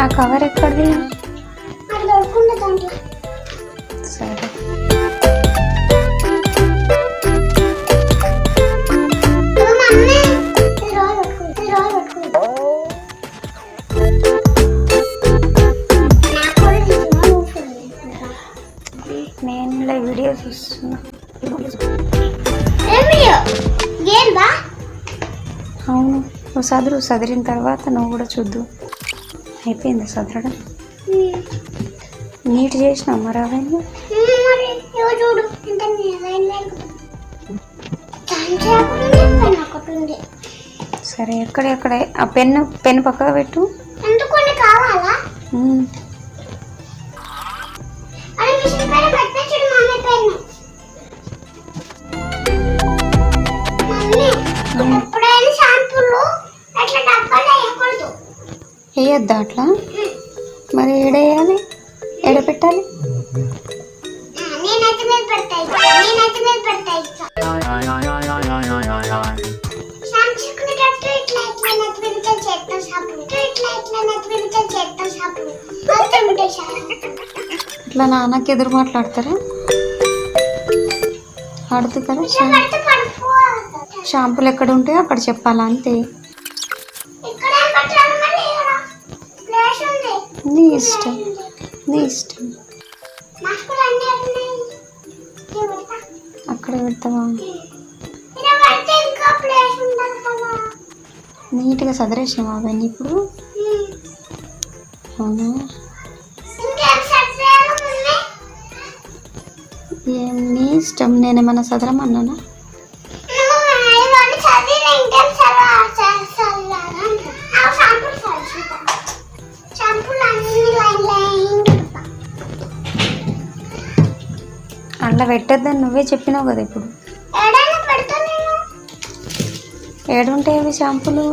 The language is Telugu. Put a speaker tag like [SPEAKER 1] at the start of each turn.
[SPEAKER 1] ఆ కవర్ ఎక్కడిది? సరే నేను వీడియో చూస్తున్నా. అవును, నువ్వు చదిరిన తర్వాత నువ్వు కూడా చూద్దు. అయిపోయింది చదరడం? నీట్ చేసినావు మరి అవన్నీ? సరే ఎక్కడెక్కడే ఆ పెన్ను పక్కకు పెట్టు. వేయద్దా అట్లా? మరి ఏడేయాలి, ఏడ పెట్టాలి? ఇట్లా నాన్నకి ఎదురు మాట్లాడతారా? ఆడుతూ కదా. షాంపూలు ఎక్కడ ఉంటాయో అక్కడ చెప్పాలా, అంతే. నీ ఇష్టం, నీ ఇష్టం. అక్కడ పెడతావా? నీట్గా చదివేసినావా అవన్నీ ఇప్పుడు? అవునా? ఏం నీ ఇష్టం. నేనేమన్నా చదరమన్నానా? అట్లా పెట్టద్దని నువ్వే చెప్పినావు కదా ఇప్పుడు. ఏడుంటాయి అవి షాంపూలు?